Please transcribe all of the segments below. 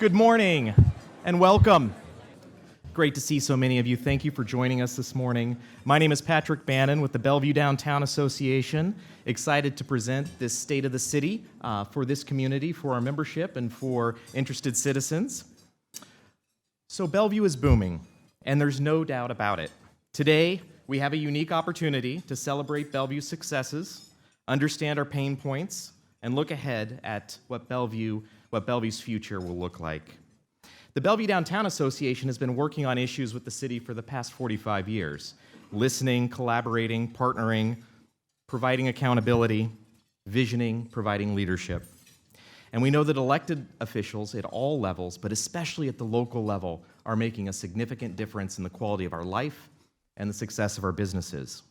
Good morning and welcome. Great to see so many of you. Thank you for joining us this morning. My name is Patrick Bannon with the Bellevue Downtown Association. Excited to present this State of the City for this community, for our membership, and for interested citizens. So Bellevue is booming, and there's no doubt about it. Today, we have a unique opportunity to celebrate Bellevue's successes, understand our pain points, and look ahead at what Bellevue's future will look like. The Bellevue Downtown Association has been working on issues with the city for the past 45 years, listening, collaborating, partnering, providing accountability, visioning, providing leadership. And we know that elected officials at all levels, but especially at the local level, are making a significant difference in the quality of our life and the success of our businesses.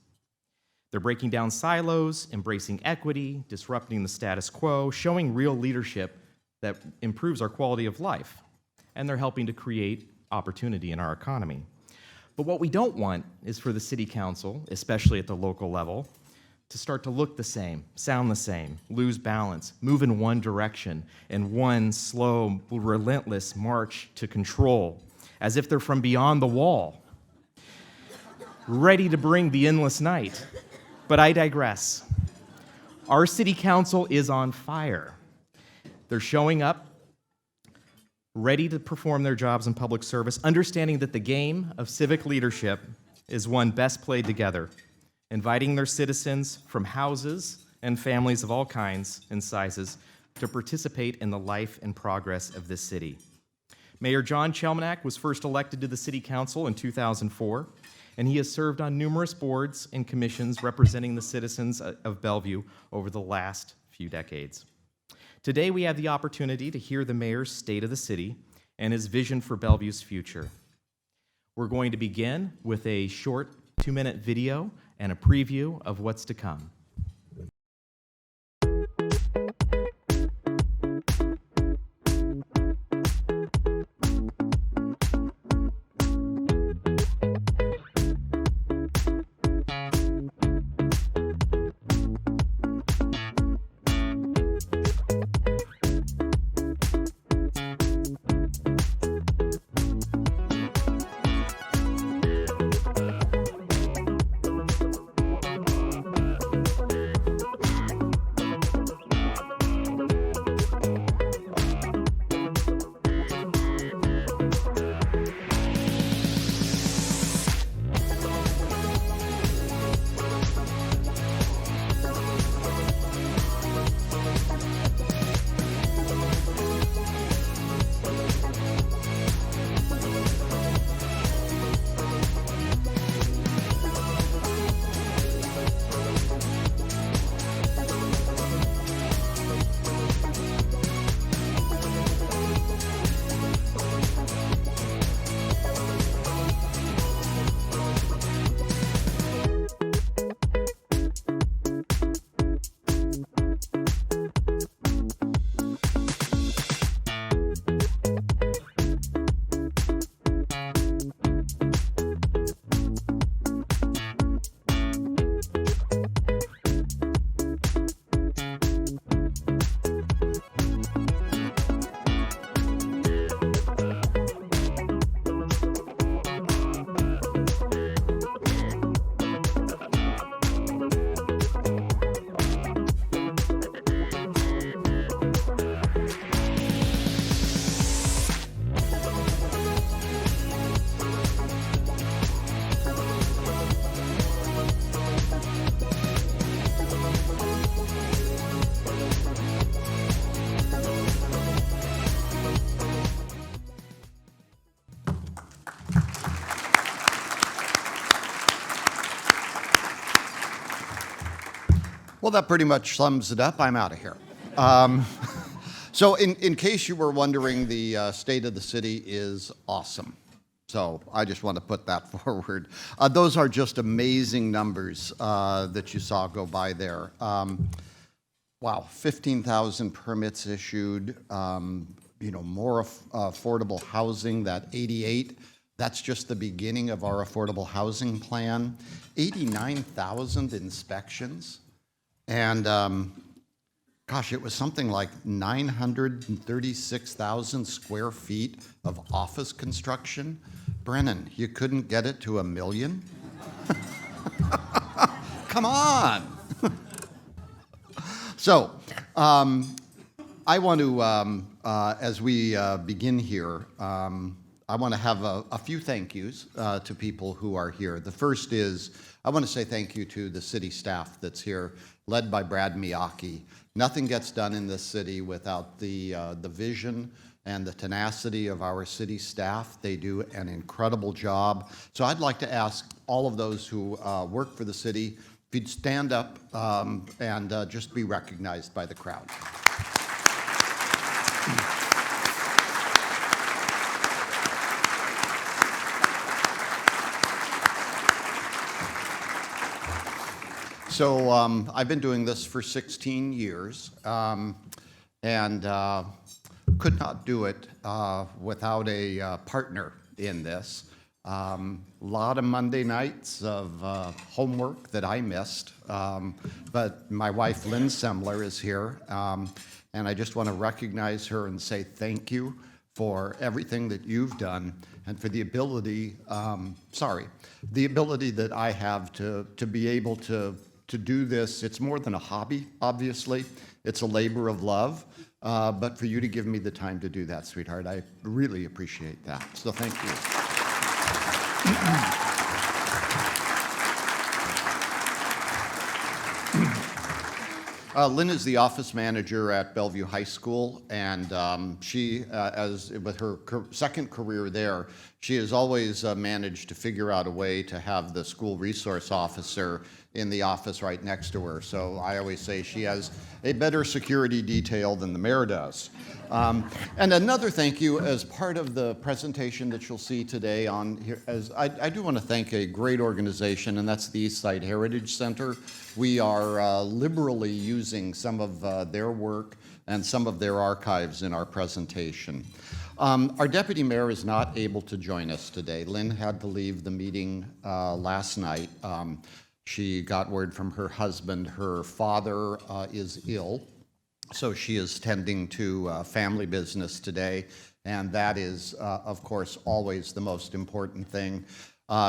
They're breaking down silos, embracing equity, disrupting the status quo, showing real leadership that improves our quality of life, and they're helping to create opportunity in our economy. But what we don't want is for the city council, especially at the local level, to start to look the same, sound the same, lose balance, move in one direction, in one slow, relentless march to control, as if they're from beyond the wall, ready to bring the endless night. But I digress. Our city council is on fire. They're showing up, ready to perform their jobs in public service, understanding that the game of civic leadership is one best played together, inviting their citizens from houses and families of all kinds and sizes to participate in the life and progress of this city. Mayor John Chelmanack was first elected to the City Council in 2004, and he has served on numerous boards and commissions representing the citizens of Bellevue over the last few decades. Today, we have the opportunity to hear the mayor's state of the city and his vision for Bellevue's future. We're going to begin with a short 2-minute video and a preview of what's to come. Well, that pretty much sums it up. I'm out of here. So in case you were wondering, the state of the city is awesome. So I just want to put that forward. Those are just amazing numbers that you saw go by there. Wow, 15,000 permits issued, more affordable housing, that 88. That's just the beginning of our affordable housing plan. 89,000 inspections. And gosh, it was something like 936,000 square feet of office construction. Brennan, you couldn't get it to 1 million? Come on. So, I want to, as we begin here, I want to have a few thank yous to people who are here. The first is, I want to say thank you to the city staff that's here, led by Brad Miyake. Nothing gets done in this city without the vision and the tenacity of our city staff. They do an incredible job. So I'd like to ask all of those who work for the city, if you'd stand up and just be recognized by the crowd. So I've been doing this for 16 years and could not do it without a partner in this. A lot of Monday nights of homework that I missed, but my wife Lynn Semler is here, and I just want to recognize her and say thank you for everything that you've done and for the ability, the ability that I have to be able to do this. It's more than a hobby, obviously. It's a labor of love, but for you to give me the time to do that, sweetheart, I really appreciate that. So thank you. Lynn is the office manager at Bellevue High School, and she, as with her second career there, she has always managed to figure out a way to have the school resource officer in the office right next to her. So I always say she has a better security detail than the mayor does. And another thank you as part of the presentation that you'll see today on here, as I do want to thank a great organization, and that's the Eastside Heritage Center. We are liberally using some of their work and some of their archives in our presentation. Our deputy mayor is not able to join us today. Lynn had to leave the meeting last night. She got word from her husband. Her father is ill, so she is tending to family business today, and that is, of course, always the most important thing.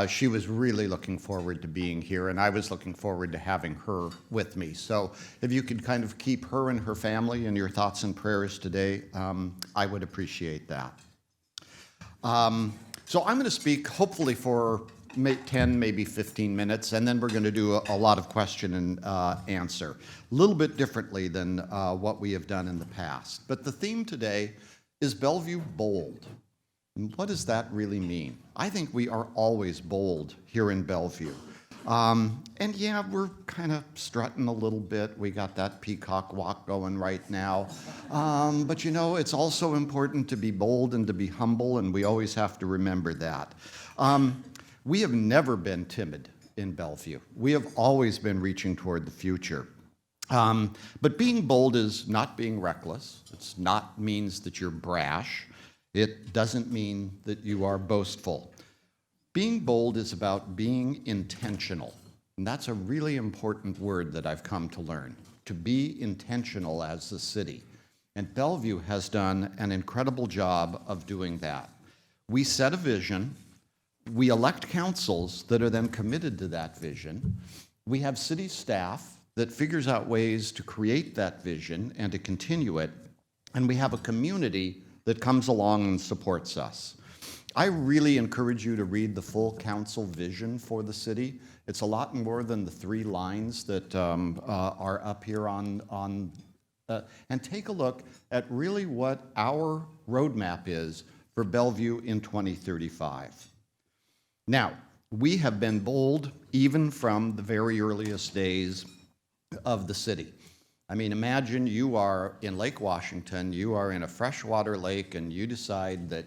She was really looking forward to being here, and I was looking forward to having her with me. So if you could kind of keep her and her family in your thoughts and prayers today, I would appreciate that. So I'm going to speak hopefully for 10, maybe 15 minutes, and then we're going to do a lot of question and answer. A little bit differently than what we have done in the past. But the theme today is Bellevue Bold. And what does that really mean? I think we are always bold here in Bellevue. And yeah, we're kind of strutting a little bit. We got that peacock walk going right now. But you know, it's also important to be bold and to be humble, and we always have to remember that. We have never been timid in Bellevue. We have always been reaching toward the future. But being bold is not being reckless. It's not means that you're brash. It doesn't mean that you are boastful. Being bold is about being intentional. And that's a really important word that I've come to learn, to be intentional as a city. And Bellevue has done an incredible job of doing that. We set a vision. We elect councils that are then committed to that vision. We have city staff that figures out ways to create that vision and to continue it. And we have a community that comes along and supports us. I really encourage you to read the full council vision for the city. It's a lot more than the 3 lines that are up here on and take a look at really what our roadmap is for Bellevue in 2035. Now, we have been bold even from the very earliest days of the city. I mean, imagine you are in Lake Washington, you are in a freshwater lake, and you decide that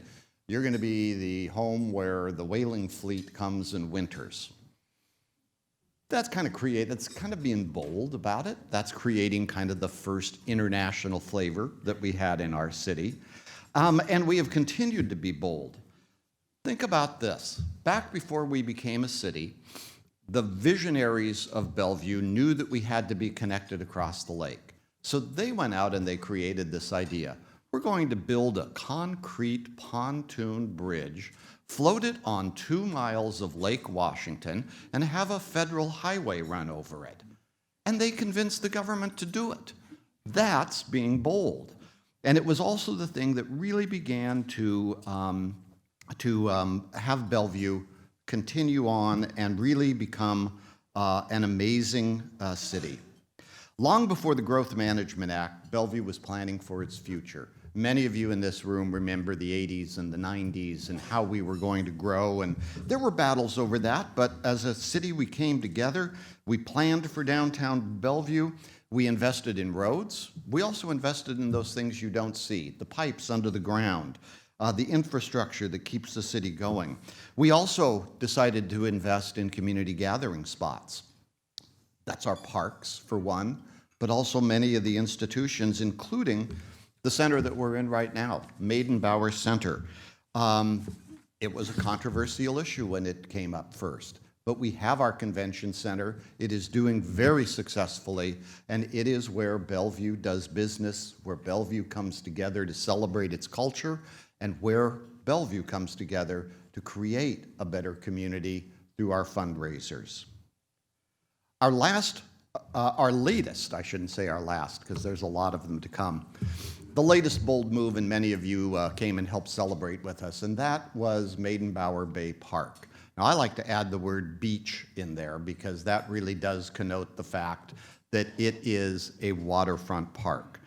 you're going to be the home where the whaling fleet comes and winters. That's kind of being bold about it. That's creating kind of the first international flavor that we had in our city. And we have continued to be bold. Think about this. Back before we became a city, the visionaries of Bellevue knew that we had to be connected across the lake. So they went out and they created this idea. We're going to build a concrete pontoon bridge, float it on 2 miles of Lake Washington, and have a federal highway run over it. And they convinced the government to do it. That's being bold. And it was also the thing that really began to have Bellevue continue on and really become an amazing city. Long before the Growth Management Act, Bellevue was planning for its future. Many of you in this room remember the 80s and the 90s and how we were going to grow, and there were battles over that, but as a city we came together, we planned for downtown Bellevue, we invested in roads, we also invested in those things you don't see, the pipes under the ground, the infrastructure that keeps the city going. We also decided to invest in community gathering spots. That's our parks, for one, but also many of the institutions, including the center that we're in right now, Meydenbauer Center. It was a controversial issue when it came up first, but we have our convention center. It is doing very successfully, and it is where Bellevue does business, where Bellevue comes together to celebrate its culture, and where Bellevue comes together to create a better community through our fundraisers. Our latest, I shouldn't say our last, because there's a lot of them to come. The latest bold move, and many of you came and helped celebrate with us, and that was Meydenbauer Bay Park. Now, I like to add the word beach in there because that really does connote the fact that it is a waterfront park.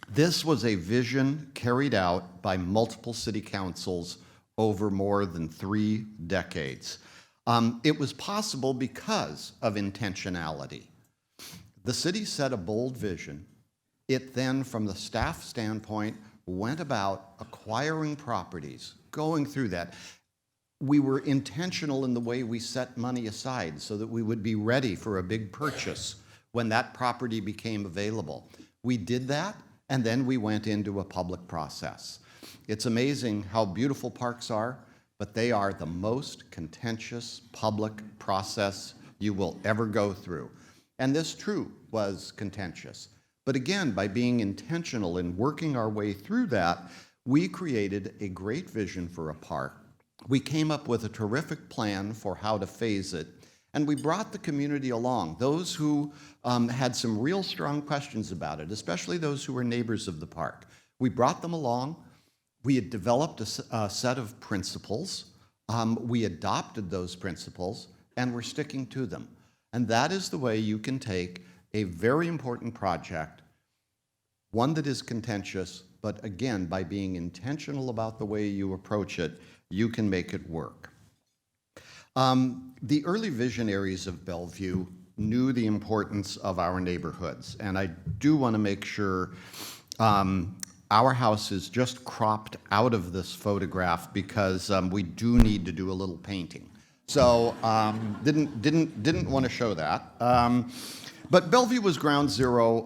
This was a vision carried out by multiple city councils over more than 3 decades. It was possible because of intentionality. The city set a bold vision. It then, from the staff standpoint, went about acquiring properties, going through that. We were intentional in the way we set money aside so that we would be ready for a big purchase when that property became available. We did that, and then we went into a public process. It's amazing how beautiful parks are, but they are the most contentious public process you will ever go through. And this, too, was contentious. But again, by being intentional in working our way through that, we created a great vision for a park. We came up with a terrific plan for how to phase it, and we brought the community along, those who had some real strong questions about it, especially those who were neighbors of the park. We brought them along. We had developed a set of principles. We adopted those principles, and we're sticking to them. And that is the way you can take a very important project, one that is contentious, but again, by being intentional about the way you approach it, you can make it work. The early visionaries of Bellevue knew the importance of our neighborhoods, and I do want to make sure our house is just cropped out of this photograph because we do need to do a little painting. So didn't want to show that. But Bellevue was ground zero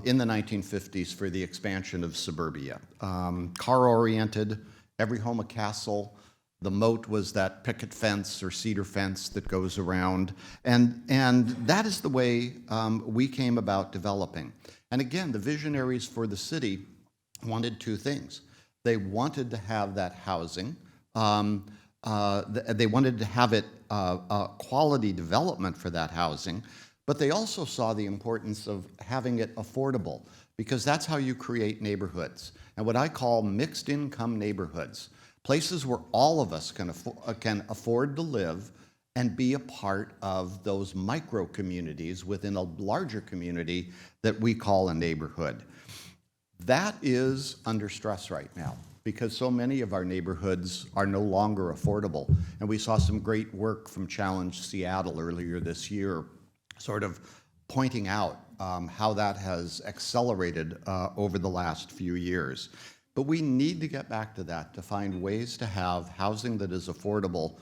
in the 1950s for the expansion of suburbia. Car-oriented, every home a castle. The moat was that picket fence or cedar fence that goes around. And that is the way we came about developing. And again, the visionaries for the city wanted 2 things. They wanted to have that housing. They wanted to have it quality development for that housing. But they also saw the importance of having it affordable, because that's how you create neighborhoods. And what I call mixed income neighborhoods, places where all of us can afford to live and be a part of those micro communities within a larger community that we call a neighborhood. That is under stress right now, because so many of our neighborhoods are no longer affordable. And we saw some great work from Challenge Seattle earlier this year, sort of pointing out how that has accelerated over the last few years. But we need to get back to that, to find ways to have housing that is affordable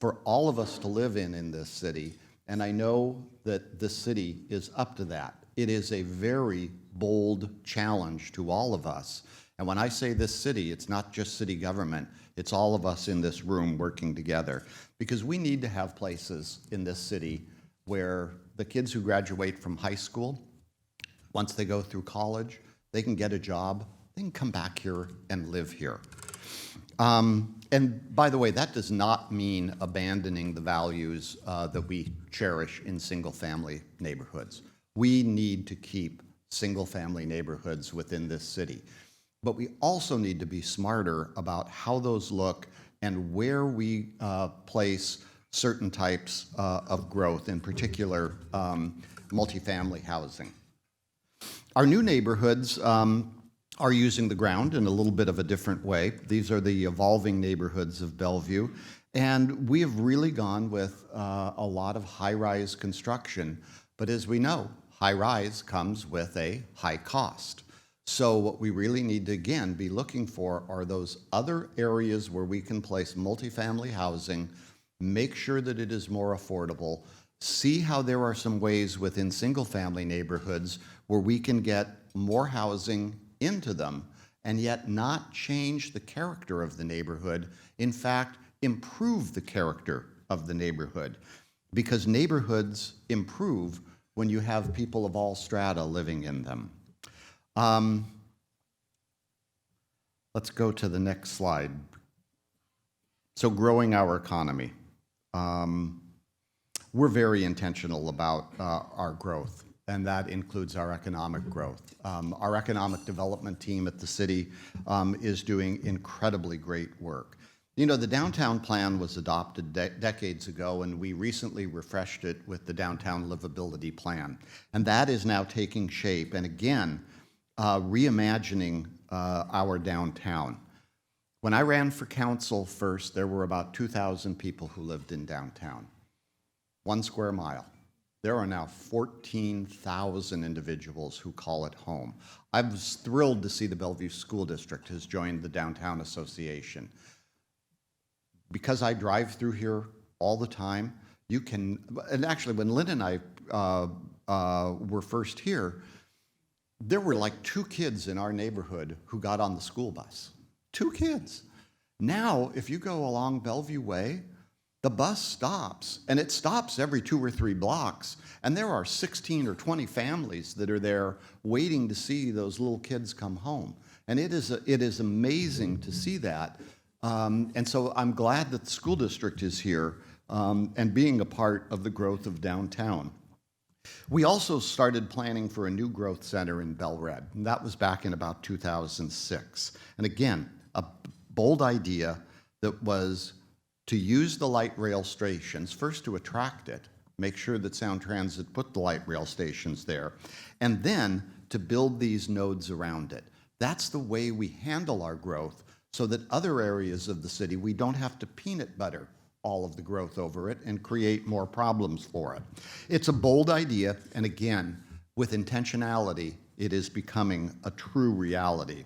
for all of us to live in this city. And I know that the city is up to that. It is a very bold challenge to all of us. And when I say this city, it's not just city government, it's all of us in this room working together. Because we need to have places in this city where the kids who graduate from high school Once they go through college, they can get a job, they can come back here and live here. And by the way, that does not mean abandoning the values that we cherish in single-family neighborhoods. We need to keep single-family neighborhoods within this city. But we also need to be smarter about how those look and where we place certain types of growth, in particular multifamily housing. Our new neighborhoods are using the ground in a little bit of a different way. These are the evolving neighborhoods of Bellevue, and we have really gone with a lot of high-rise construction. But as we know, high-rise comes with a high cost. So what we really need to, again, be looking for are those other areas where we can place multifamily housing, make sure that it is more affordable, see how there are some ways within single-family neighborhoods where we can get more housing into them and yet not change the character of the neighborhood. In fact, improve the character of the neighborhood, because neighborhoods improve when you have people of all strata living in them. Let's go to the next slide. So growing our economy. We're very intentional about our growth, and that includes our economic growth. Our economic development team at the city is doing incredibly great work. You know, the downtown plan was adopted decades ago, and we recently refreshed it with the downtown livability plan. And that is now taking shape, and again, reimagining our downtown. When I ran for council first, there were about 2,000 people who lived in downtown, 1 square mile. There are now 14,000 individuals who call it home. I was thrilled to see the Bellevue School District has joined the Downtown Association. Because I drive through here all the time, you can, and actually when Lynn and I were first here, there were like 2 kids in our neighborhood who got on the school bus. 2 kids. Now, if you go along Bellevue Way, the bus stops, and it stops every 2 or 3 blocks, and there are 16 or 20 families that are there waiting to see those little kids come home. And it is amazing to see that. And so I'm glad that the school district is here and being a part of the growth of downtown. We also started planning for a new growth center in Bel-Red, and that was back in about 2006. And again, a bold idea that was to use the light rail stations, first to attract it, make sure that Sound Transit put the light rail stations there, and then to build these nodes around it. That's the way we handle our growth, so that other areas of the city, we don't have to peanut butter all of the growth over it and create more problems for it. It's a bold idea, and again, with intentionality, it is becoming a true reality.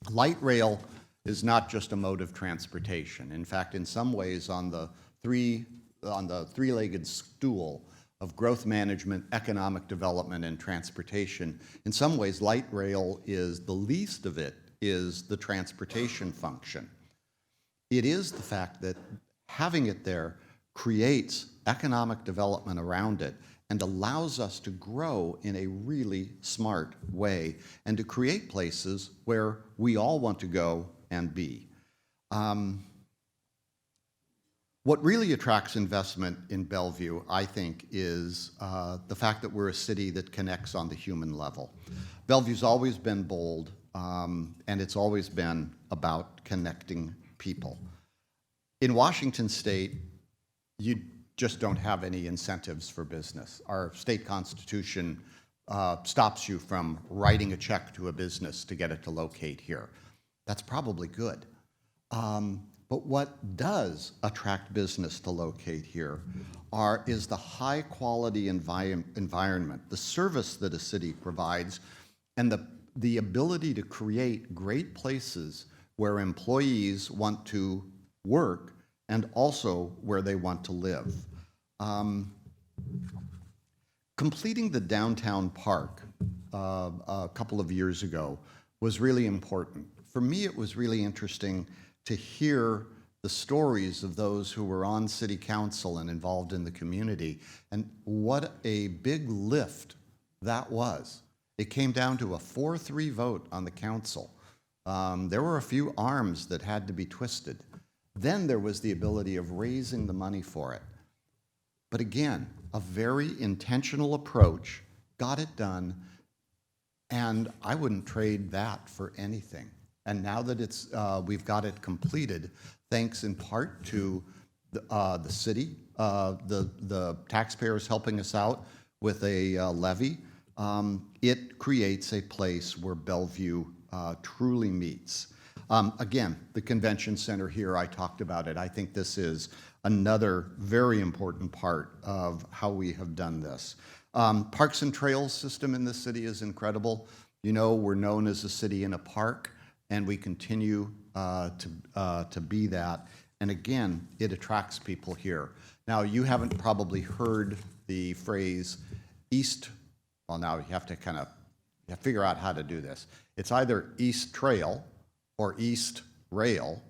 Light rail is not just a mode of transportation. In fact, in some ways, on the three-legged stool of growth management, economic development, and transportation, in some ways, light rail is the least of it, is the transportation function. It is the fact that having it there creates economic development around it and allows us to grow in a really smart way and to create places where we all want to go and be. What really attracts investment in Bellevue, I think, is the fact that we're a city that connects on the human level. Bellevue's always been bold, and it's always been about connecting people. In Washington State, you just don't have any incentives for business. Our state constitution stops you from writing a check to a business to get it to locate here. That's probably good. But what does attract business to locate here is the high quality environment, the service that a city provides, and the ability to create great places where employees want to work and also where they want to live. Completing the downtown park a couple of years ago was really important. For me, it was really interesting to hear the stories of those who were on city council and involved in the community, and what a big lift that was. It came down to a 4-3 vote on the council. There were a few arms that had to be twisted. Then there was the ability of raising the money for it. But again, a very intentional approach got it done, and I wouldn't trade that for anything. And now that we've got it completed, thanks in part to the city, the taxpayers helping us out with a levy, it creates a place where Bellevue truly meets. Again, the convention center here, I talked about it. I think this is another very important part of how we have done this. Parks and trails system in this city is incredible. You know, we're known as a city in a park, and we continue to be that. And again, it attracts people here. Now, you haven't probably heard the phrase East, well, now you have to kind of figure out how to do this. It's either East Trail or East Rail,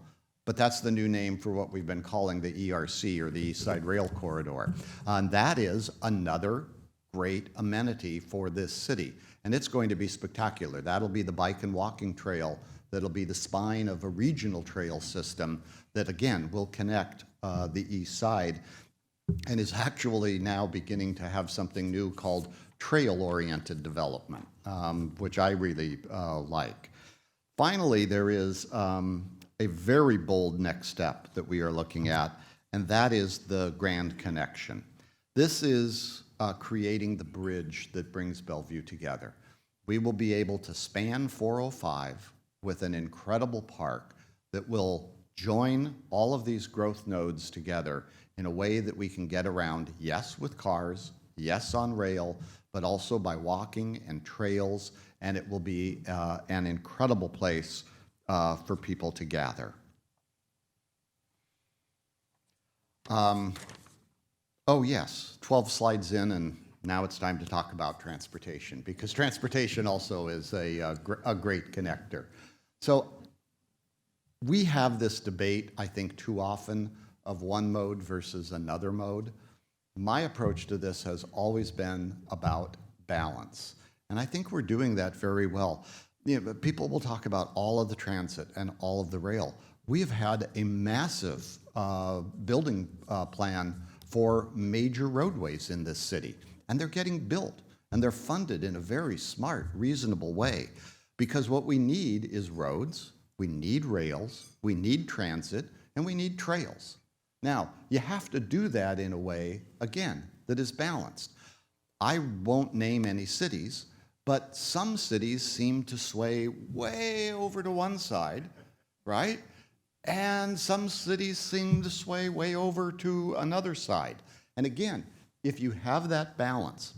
but that's the new name for what we've been calling the ERC, or the East Side Rail Corridor. And that is another great amenity for this city, and it's going to be spectacular. That'll be the bike and walking trail that'll be the spine of a regional trail system that, again, will connect the east side, and is actually now beginning to have something new called trail-oriented development, which I really like. Finally, there is a very bold next step that we are looking at, and that is the Grand Connection. This is creating the bridge that brings Bellevue together. We will be able to span 405 with an incredible park that will join all of these growth nodes together in a way that we can get around, yes, with cars, yes, on rail, but also by walking and trails, and it will be an incredible place for people to gather. Oh yes, 12 slides in, and now it's time to talk about transportation, because transportation also is a great connector. So we have this debate, I think, too often of one mode versus another mode. My approach to this has always been about balance, and I think we're doing that very well. You know, people will talk about all of the transit and all of the rail. We have had a massive building plan for major roadways in this city, and they're getting built, and they're funded in a very smart, reasonable way, because what we need is roads, we need rails, we need transit, and we need trails. Now, you have to do that in a way, again, that is balanced. I won't name any cities, but some cities seem to sway way over to one side, right? And some cities seem to sway way over to another side. And again, if you have that balance,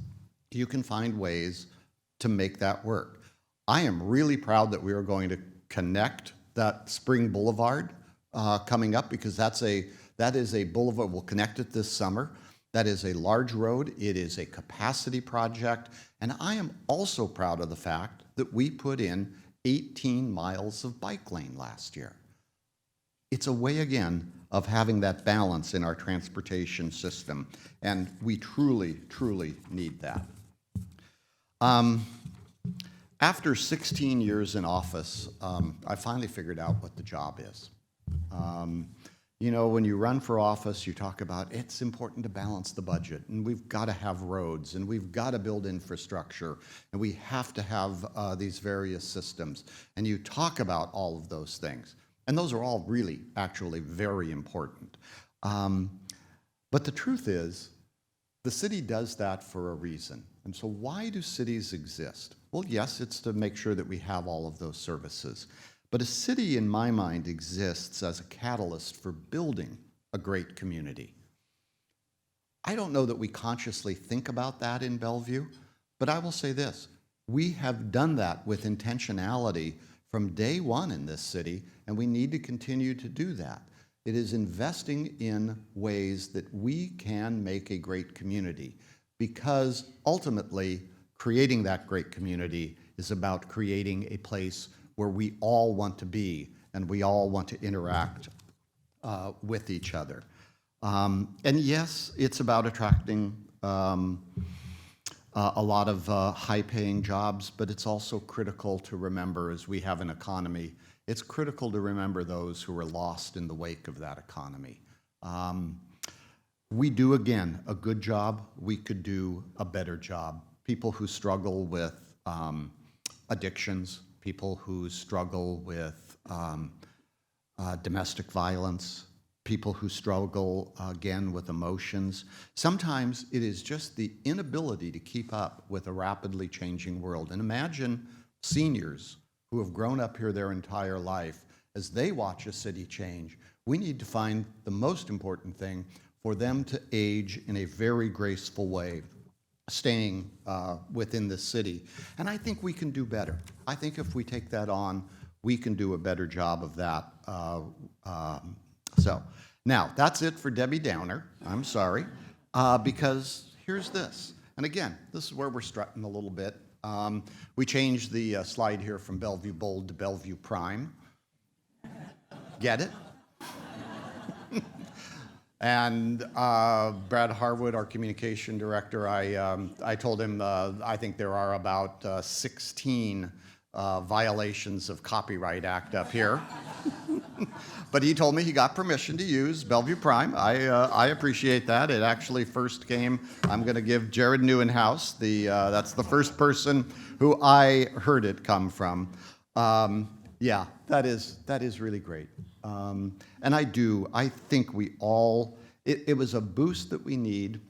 you can find ways to make that work. I am really proud that we are going to connect that Spring Boulevard coming up, because that is a boulevard. We'll connect it this summer. That is a large road. It is a capacity project. And I am also proud of the fact that we put in 18 miles of bike lane last year. It's a way, again, of having that balance in our transportation system, and we truly, truly need that. After 16 years in office, I finally figured out what the job is. You know, when you run for office, you talk about it's important to balance the budget, and we've got to have roads, and we've got to build infrastructure, and we have to have these various systems. And you talk about all of those things. And those are all really, actually very important. But the truth is, the city does that for a reason. And so why do cities exist? Well, yes, it's to make sure that we have all of those services. But a city, in my mind, exists as a catalyst for building a great community. I don't know that we consciously think about that in Bellevue, but I will say this. We have done that with intentionality from day one in this city, and we need to continue to do that. It is investing in ways that we can make a great community, because ultimately, creating that great community is about creating a place where we all want to be and we all want to interact with each other. And yes, it's about attracting a lot of high-paying jobs, but it's also critical to remember, as we have an economy, it's critical to remember those who are lost in the wake of that economy. We do, again, a good job. We could do a better job. People who struggle with addictions, people who struggle with domestic violence, people who struggle, again, with emotions. Sometimes it is just the inability to keep up with a rapidly changing world. And imagine seniors who have grown up here their entire life. As they watch a city change, we need to find the most important thing for them to age in a very graceful way, staying within the city. And I think we can do better. I think if we take that on, we can do a better job of that. So now that's it for Debbie Downer. I'm sorry, because here's this. And again, this is where we're strutting a little bit. We changed the slide here from Bellevue Bold to Bellevue Prime. Get it? And Brad Harwood, our communication director, I told him I think there are about 16 violations of Copyright Act up here. But he told me he got permission to use Bellevue Prime. I appreciate that. It actually first came, I'm going to give Jared Neuenhaus, that's the first person who I heard it come from. Yeah, that is really great. And I think we all, it was a boost that we need,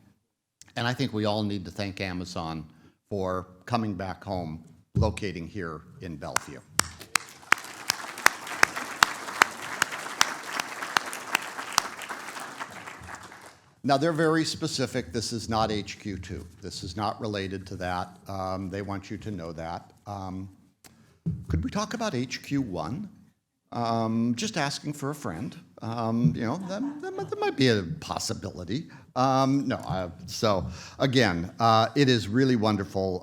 and I think we all need to thank Amazon for coming back home, locating here in Bellevue. Now, they're very specific. This is not HQ2. This is not related to that. They want you to know that. Could we talk about HQ1? Just asking for a friend. That might be a possibility. So again, it is really wonderful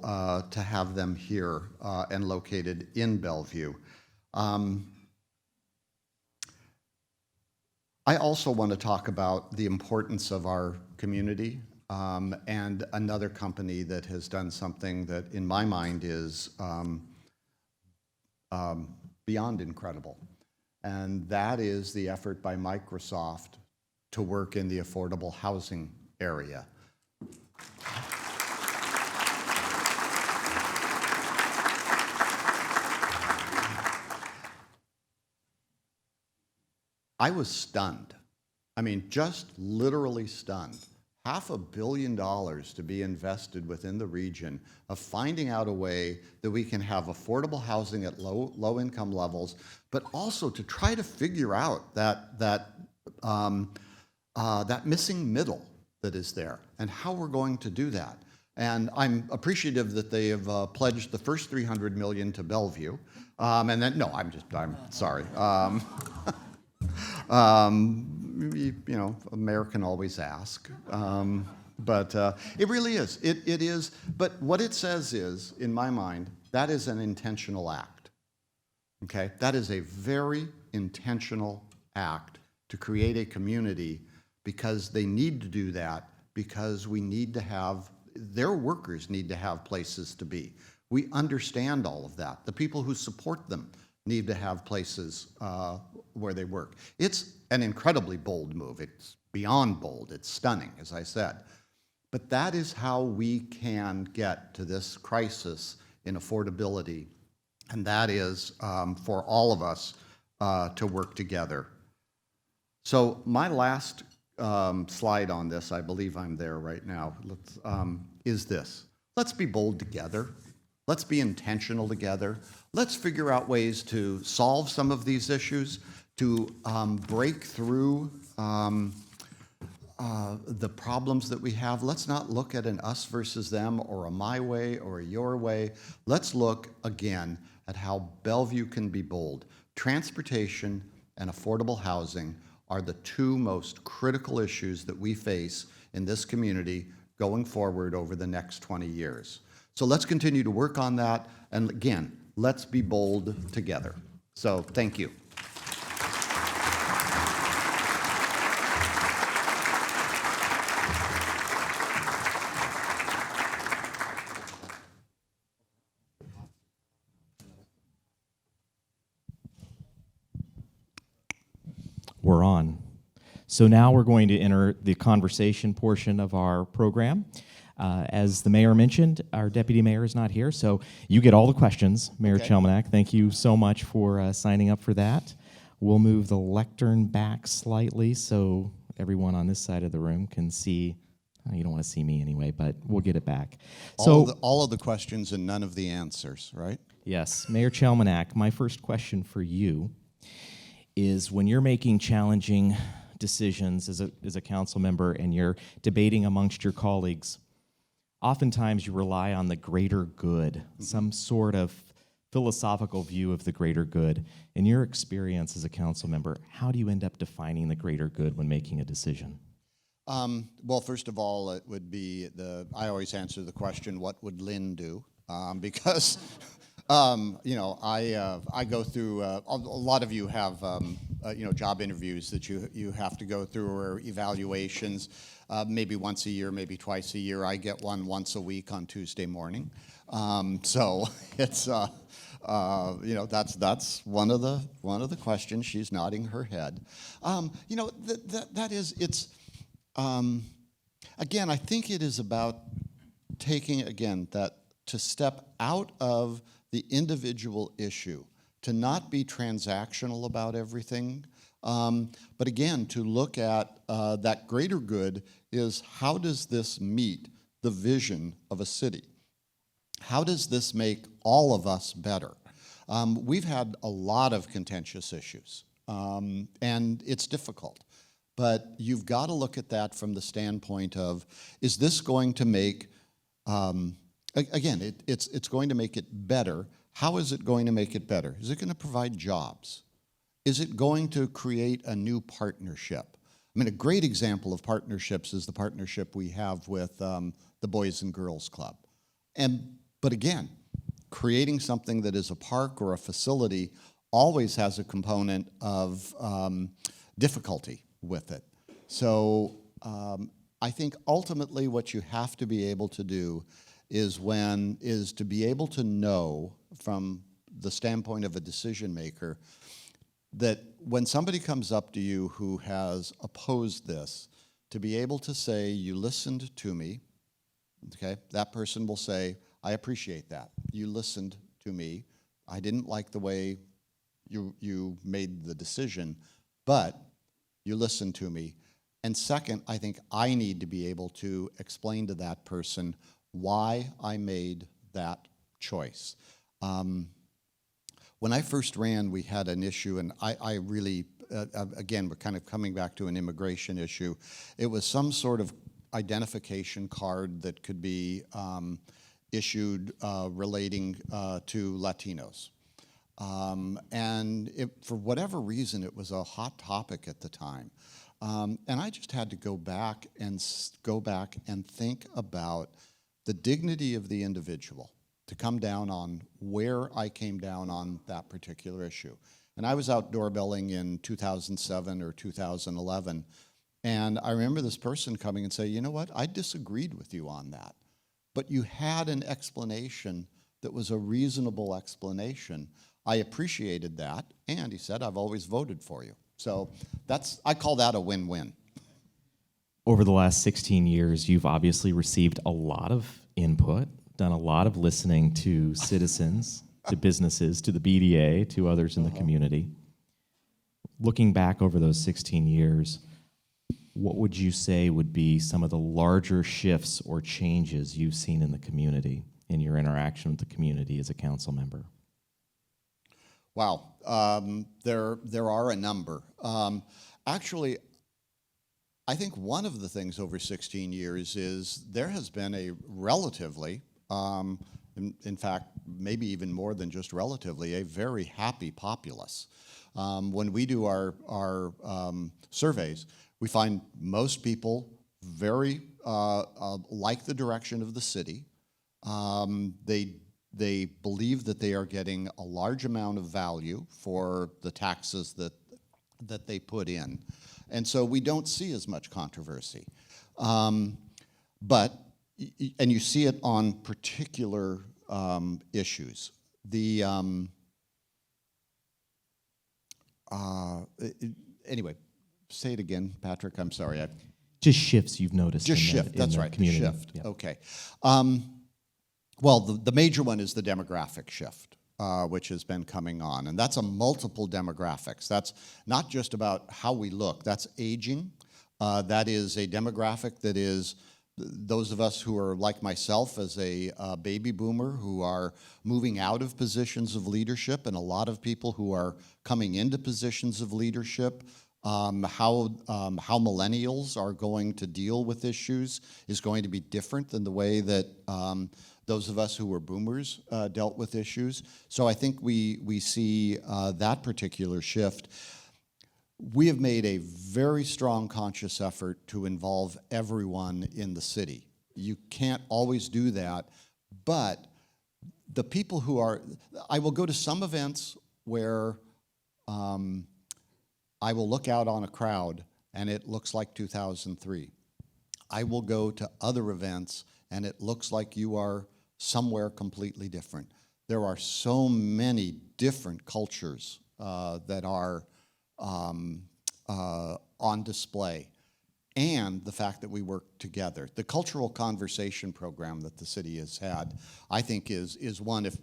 to have them here and located in Bellevue. I also want to talk about the importance of our community and another company that has done something that, in my mind, is beyond incredible. And that is the effort by Microsoft to work in the affordable housing area. I was stunned. I mean, just literally stunned. $500 million to be invested within the region of finding out a way that we can have affordable housing at low income levels, but also to try to figure out that missing middle that is there and how we're going to do that. And I'm appreciative that they have pledged the first $300 million to Bellevue. And then, no, I'm sorry. Mayor can always ask, but it really is. It is. But what it says is, in my mind, that is an intentional act. Okay, that is a very intentional act to create a community, because they need to do that, because we need to have, their workers need to have places to be. We understand all of that. The people who support them need to have places where they work. It's an incredibly bold move. It's beyond bold. It's stunning, as I said. But that is how we can get to this crisis in affordability, and that is for all of us to work together. So my last slide on this, I believe I'm there right now, is this. Let's be bold together. Let's be intentional together. Let's figure out ways to solve some of these issues, to break through the problems that we have. Let's not look at an us versus them, or a my way or a your way. Let's look again at how Bellevue can be bold. Transportation and affordable housing are the two most critical issues that we face in this community going forward over the next 20 years. So let's continue to work on that, and again, let's be bold together. So thank you. We're on. So now we're going to enter the conversation portion of our program. As the mayor mentioned, our deputy mayor is not here, so you get all the questions, Mayor Okay. Chelmanak. Thank you so much for signing up for that. We'll move the lectern back slightly so everyone on this side of the room can see. You don't want to see me anyway, but we'll get it back. All of the questions and none of the answers, right? Yes, Mayor Chelmanak, my first question for you is when you're making challenging decisions as a council member and you're debating amongst your colleagues, oftentimes you rely on the greater good, some sort of philosophical view of the greater good. In your experience as a council member, how do you end up defining the greater good when making a decision? Well, first of all, it would be I always answer the question, what would Lynn do? Because, I go through, a lot of you have, job interviews that you have to go through or evaluations, maybe once a year, maybe twice a year. I get one once a week on Tuesday morning. So it's, that's one of the questions. She's nodding her head. Again, I think it is about taking, again, that to step out of the individual issue, to not be transactional about everything, but again, to look at that greater good is how does this meet the vision of a city? How does this make all of us better? We've had a lot of contentious issues, and it's difficult. But you've got to look at that from the standpoint of, is this going to make, it's going to make it better. How is it going to make it better? Is it going to provide jobs? Is it going to create a new partnership? I mean, a great example of partnerships is the partnership we have with the Boys and Girls Club. But again, creating something that is a park or a facility always has a component of difficulty with it. So I think ultimately what you have to be able to do is to be able to know from the standpoint of a decision maker that when somebody comes up to you who has opposed this, to be able to say, you listened to me, okay? That person will say, I appreciate that. You listened to me. I didn't like the way you made the decision, but you listened to me. And second, I think I need to be able to explain to that person why I made that choice. When I first ran, we had an issue, and I really, again, we're kind of coming back to an immigration issue. It was some sort of identification card that could be issued relating to Latinos. For whatever reason, it was a hot topic at the time. And I just had to go back and think about the dignity of the individual, to come down on where I came down on that particular issue. And I was out doorbelling in 2007 or 2011, and I remember this person coming and saying, you know what, I disagreed with you on that, but you had an explanation that was a reasonable explanation. I appreciated that, and he said, I've always voted for you. So I call that a win-win. Over the last 16 years, you've obviously received a lot of input, done a lot of listening to citizens, to businesses, to the BDA, to others in the community. Looking back over those 16 years, what would you say would be some of the larger shifts or changes you've seen in the community, in your interaction with the community as a council member? Wow, there are a number. Actually, I think one of the things over 16 years is there has been a relatively, in fact, maybe even more than just relatively, a very happy populace. When we do our surveys, we find most people very like the direction of the city. They believe that they are getting a large amount of value for the taxes that they put in. And so we don't see as much controversy. And you see it on particular issues. Anyway, say it again, Patrick. I'm sorry. Just shifts you've noticed. Just in shift. the, That's in the right. Community. Shift. Yeah. Okay. Well, the major one is the demographic shift, which has been coming on, and that's a multiple demographics. That's not just about how we look. That's aging. That is a demographic that is those of us who are like myself as a baby boomer who are moving out of positions of leadership, and a lot of people who are coming into positions of leadership. How millennials are going to deal with issues is going to be different than the way that those of us who were boomers dealt with issues. So I think we see that particular shift. We have made a very strong conscious effort to involve everyone in the city. You can't always do that, but the people who are, I will go to some events where I will look out on a crowd and it looks like 2003. I will go to other events and it looks like you are somewhere completely different. There are so many different cultures that are on display, and the fact that we work together. The cultural conversation program that the city has had, I think, is one. If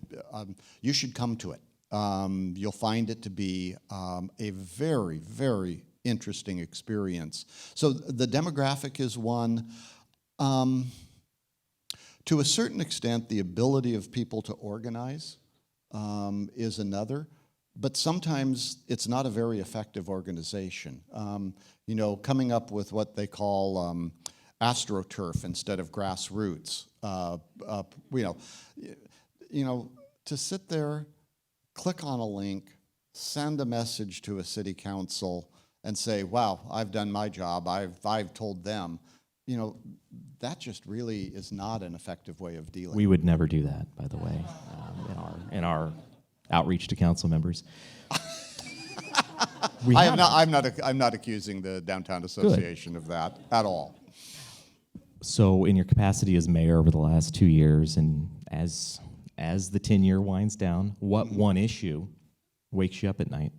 you should come to it, you'll find it to be a very, very interesting experience. So the demographic is one. To a certain extent, the ability of people to organize is another. But sometimes it's not a very effective organization. You know, coming up with what they call AstroTurf instead of grassroots. You know, to sit there, click on a link, send a message to a city council, and say, "Wow, I've done my job. I've told them." You know, that just really is not an effective way of dealing. We would never do that, by the way, in our outreach to council members. I'm not accusing the Downtown Association of that at all. So, in your capacity as mayor over the last 2 years, and as the tenure winds down, what one issue wakes you up at night?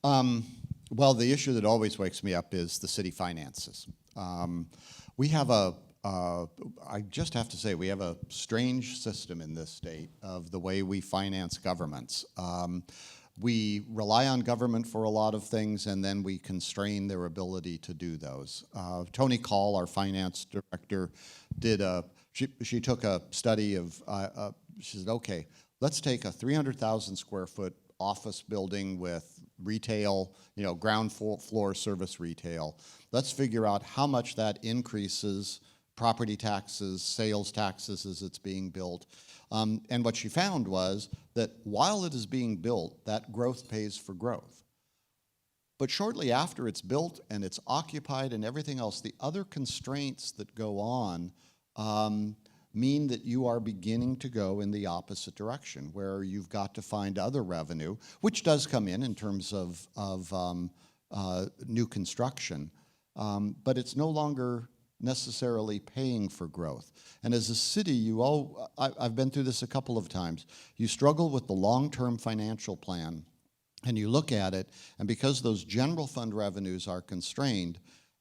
Well, the issue that always wakes me up is the city finances. We have I just have to say, we have a strange system in this state of the way we finance governments. We rely on government for a lot of things, and then we constrain their ability to do those. Tony Call, our finance director, she took a study of, she said, okay, let's take a 300,000 square foot office building with retail, you know, ground floor service retail. Let's figure out how much that increases property taxes, sales taxes as it's being built. And what she found was that while it is being built, that growth pays for growth. But shortly after it's built and it's occupied and everything else, the other constraints that go on mean that you are beginning to go in the opposite direction, where you've got to find other revenue, which does come in terms of new construction, but it's no longer necessarily paying for growth. And as a city, I've been through this a couple of times. You struggle with the long-term financial plan, and you look at it, and because those general fund revenues are constrained,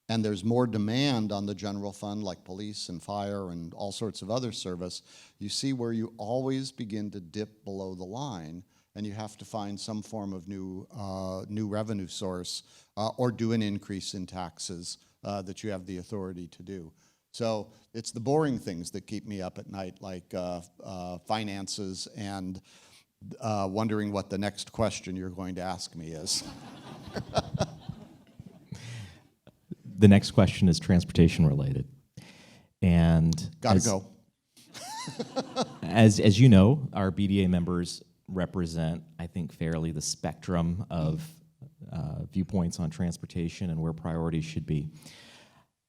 and there's more demand on the general fund, like police and fire and all sorts of other service, you see where you always begin to dip below the line, and you have to find some form of new revenue source or do an increase in taxes that you have the authority to do. So it's the boring things that keep me up at night, like finances and wondering what the next question you're going to ask me is. The next question is transportation related. And Gotta go. As you know, our BDA members represent, I think, fairly the spectrum of viewpoints on transportation and where priorities should be.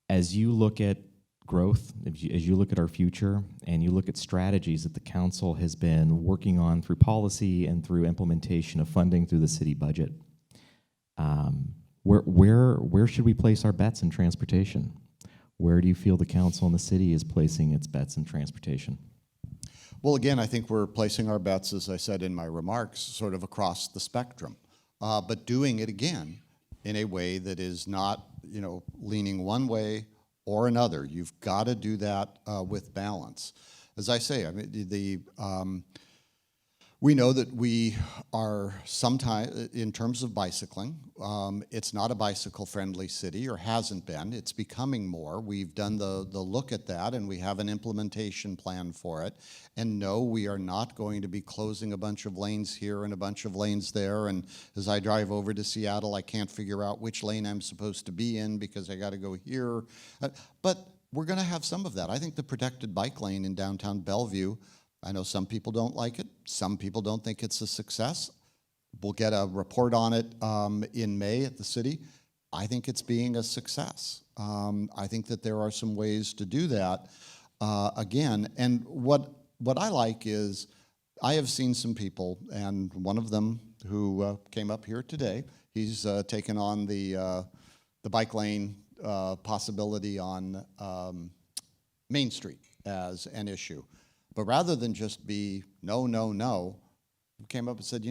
As you look at growth, as you look at our future, and you look at strategies that the council has been working on through policy and through implementation of funding through the city budget, where should we place our bets in transportation? Where do you feel the council and the city is placing its bets in transportation? Well, again, I think we're placing our bets, as I said in my remarks, sort of across the spectrum, but doing it again in a way that is not, leaning one way or another. You've got to do that with balance. As I say, I mean, we know that we are sometimes, in terms of bicycling, it's not a bicycle-friendly city, or hasn't been. It's becoming more. We've done the look at that, and we have an implementation plan for it. And no, we are not going to be closing a bunch of lanes here and a bunch of lanes there. And as I drive over to Seattle, I can't figure out which lane I'm supposed to be in because I got to go here. But we're going to have some of that. I think the protected bike lane in downtown Bellevue, I know some people don't like it. Some people don't think it's a success. We'll get a report on it in May at the city. I think it's being a success. I think that there are some ways to do that again. And what I like is I have seen some people, and one of them who came up here today, he's taken on the bike lane possibility on Main Street as an issue. But rather than just be no, no, no, we came up and said,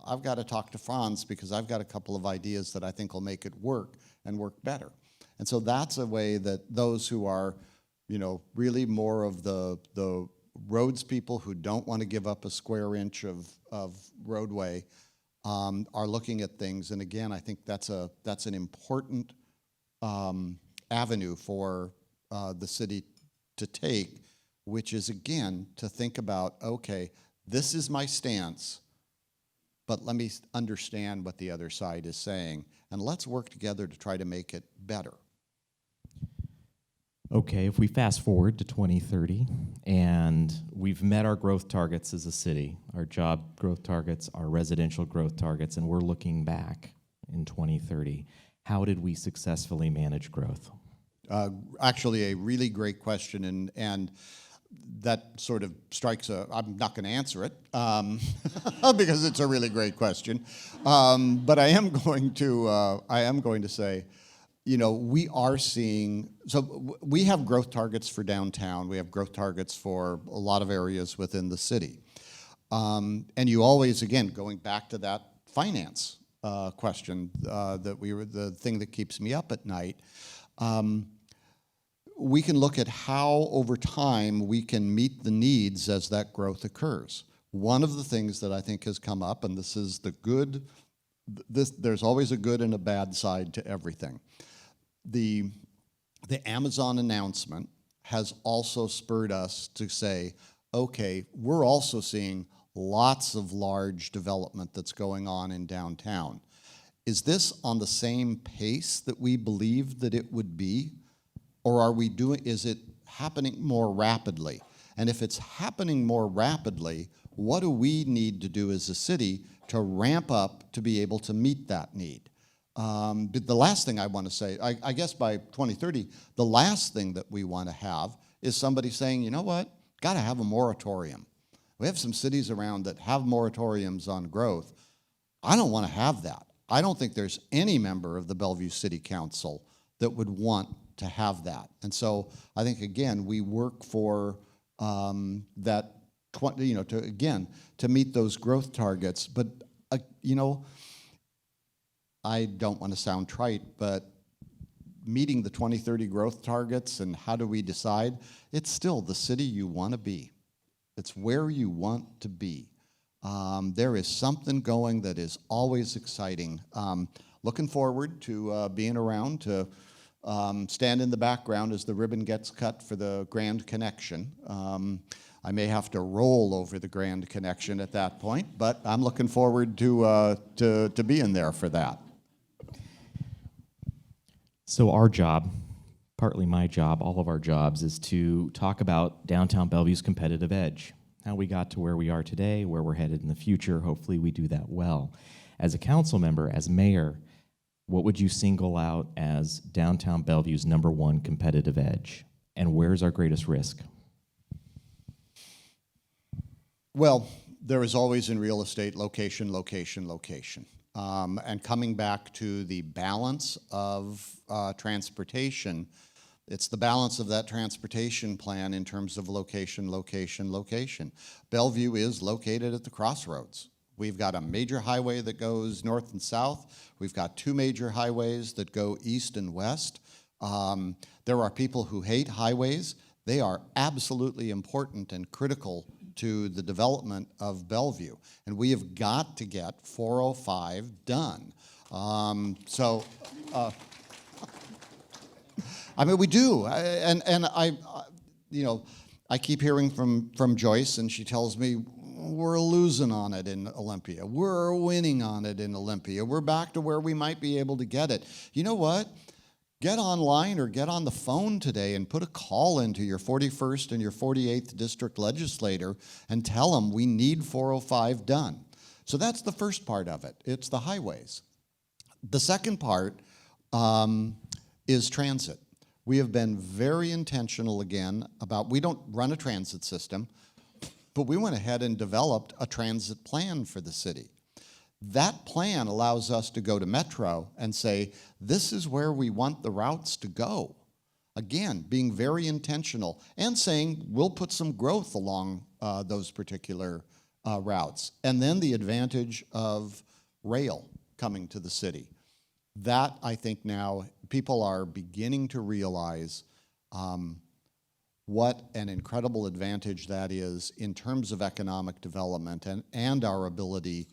I've got to talk to Franz because I've got a couple of ideas that I think will make it work and work better. And so that's a way that those who are, really more of the roads people who don't want to give up a square inch of roadway are looking at things. And again, I think that's an important avenue for the city to take, which is, again, to think about, okay, this is my stance, but let me understand what the other side is saying, and let's work together to try to make it better. Okay, if we fast forward to 2030, and we've met our growth targets as a city, our job growth targets, our residential growth targets, and we're looking back in 2030, how did we successfully manage growth? Actually, a really great question, and that sort of strikes I'm not going to answer it because it's a really great question. But I am going to say, we are seeing, so we have growth targets for downtown. We have growth targets for a lot of areas within the city. And you always, again, going back to that finance question the thing that keeps me up at night, we can look at how over time we can meet the needs as that growth occurs. One of the things that I think has come up, and this is the good, there's always a good and a bad side to everything. The Amazon announcement has also spurred us to say, okay, we're also seeing lots of large development that's going on in downtown. Is this on the same pace that we believed that it would be? Or is it happening more rapidly? And if it's happening more rapidly, what do we need to do as a city to ramp up to be able to meet that need? But the last thing I want to say, I guess by 2030, the last thing that we want to have is somebody saying, you know what, got to have a moratorium. We have some cities around that have moratoriums on growth. I don't want to have that. I don't think there's any member of the Bellevue City Council that would want to have that. And so I think, again, we work for that, to meet those growth targets. But, I don't want to sound trite, but meeting the 2030 growth targets and how do we decide? It's still the city you want to be. It's where you want to be. There is something going that is always exciting. Looking forward to being around to stand in the background as the ribbon gets cut for the Grand Connection. I may have to roll over the Grand Connection at that point, but I'm looking forward to being there for that. So our job, partly my job, all of our jobs, is to talk about downtown Bellevue's competitive edge, how we got to where we are today, where we're headed in the future. Hopefully we do that well. As a council member, as mayor, what would you single out as downtown Bellevue's #1 competitive edge? And where's our greatest risk? Well, there is always in real estate location, location, location. And coming back to the balance of transportation, it's the balance of that transportation plan in terms of location, location, location. Bellevue is located at the crossroads. We've got a major highway that goes north and south. We've got 2 major highways that go east and west. There are people who hate highways. They are absolutely important and critical to the development of Bellevue. And we have got to get 405 done. I mean, we do. I keep hearing from Joyce, and she tells me, we're losing on it in Olympia. We're winning on it in Olympia. We're back to where we might be able to get it. You know what? Get online or get on the phone today and put a call into your 41st and your 48th district legislator and tell them we need 405 done. So that's the first part of it. It's the highways. The second part is transit. We have been very intentional again about, we don't run a transit system, but we went ahead and developed a transit plan for the city. That plan allows us to go to Metro and say, this is where we want the routes to go. Again, being very intentional and saying we'll put some growth along those particular routes. And then the advantage of rail coming to the city. That, I think now, people are beginning to realize what an incredible advantage that is in terms of economic development and our ability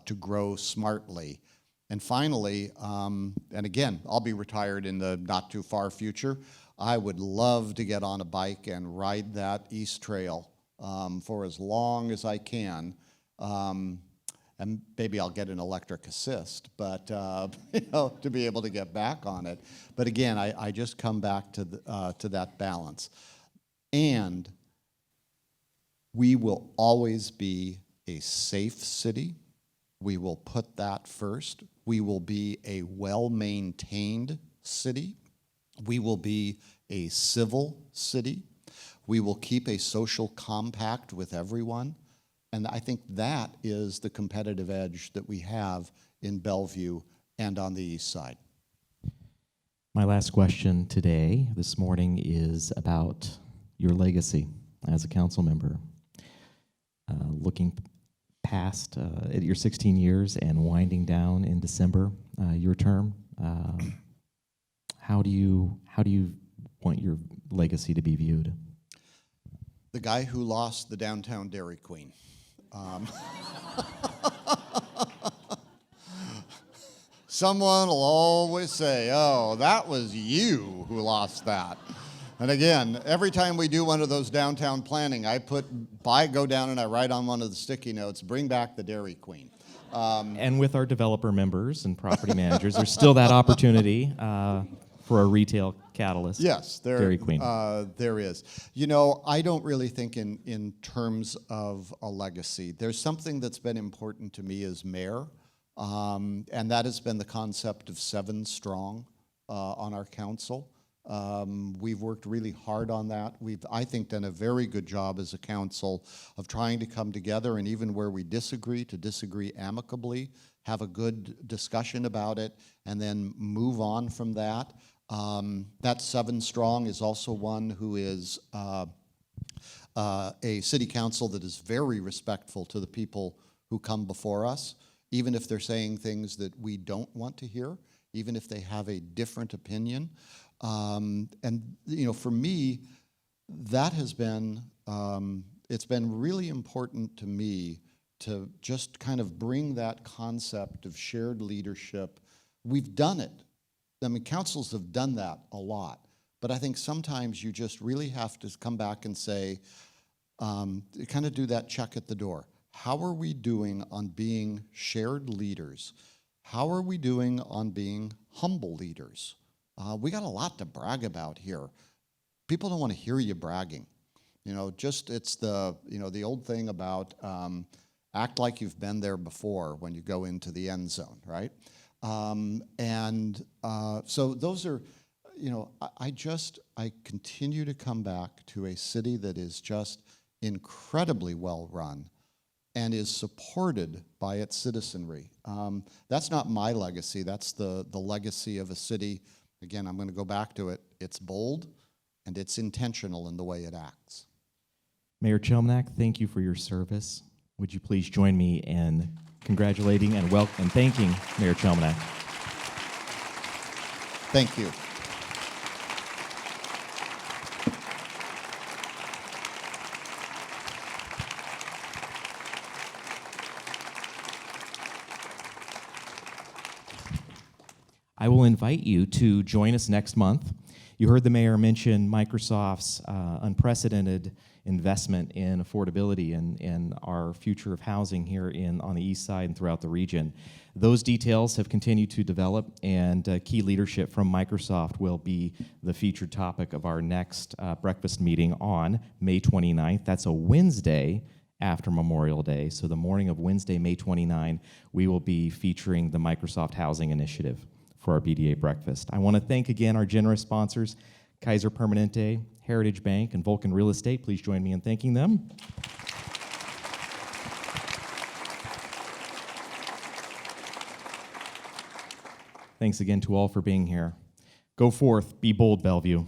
to grow smartly. And finally, and again, I'll be retired in the not too far future. I would love to get on a bike and ride that East Trail for as long as I can. And maybe I'll get an electric assist, but to be able to get back on it. But again, I just come back to that balance. And we will always be a safe city. We will put that first. We will be a well-maintained city. We will be a civil city. We will keep a social compact with everyone. And I think that is the competitive edge that we have in Bellevue and on the east side. My last question this morning, is about your legacy as a council member. Looking past your 16 years and winding down in December, your term, how do you want your legacy to be viewed? The guy who lost the downtown Dairy Queen. Someone will always say, oh, that was you who lost that. And again, every time we do one of those downtown planning, I go down and I write on one of the sticky notes, bring back the Dairy Queen. And with our developer members and property managers, there's still that opportunity for a retail catalyst. Yes, Dairy Queen. There is. You know, I don't really think in terms of a legacy. There's something that's been important to me as mayor, and that has been the concept of 7 strong on our council. We've worked really hard on that. We've, I think, done a very good job as a council of trying to come together, and even where we disagree, to disagree amicably, have a good discussion about it, and then move on from that. That 7 strong is also one who is a city council that is very respectful to the people who come before us, even if they're saying things that we don't want to hear, even if they have a different opinion. And you know, for me, that has been, it's been really important to me to just kind of bring that concept of shared leadership. We've done it. I mean, councils have done that a lot, but I think sometimes you just really have to come back and say, kind of do that check at the door. How are we doing on being shared leaders? How are we doing on being humble leaders? We got a lot to brag about here. People don't want to hear you bragging. You know, just it's the, you know, the old thing about act like you've been there before when you go into the end zone, right? So those are, you know, I continue to come back to a city that is just incredibly well run and is supported by its citizenry. That's not my legacy. That's the legacy of a city. Again, I'm going to go back to it. It's bold and it's intentional in the way it acts. Mayor Chomnak, thank you for your service. Would you please join me in congratulating and thanking Mayor Chelmanack? Thank you. I will invite you to join us next month. You heard the mayor mention Microsoft's unprecedented investment in affordability and our future of housing here on the east side and throughout the region. Those details have continued to develop, and key leadership from Microsoft will be the featured topic of our next breakfast meeting on May 29th. That's a Wednesday after Memorial Day. So the morning of Wednesday, May 29, we will be featuring the Microsoft Housing Initiative for our BDA breakfast. I want to thank again our generous sponsors, Kaiser Permanente, Heritage Bank, and Vulcan Real Estate. Please join me in thanking them. Thanks again to all for being here. Go forth, be bold, Bellevue.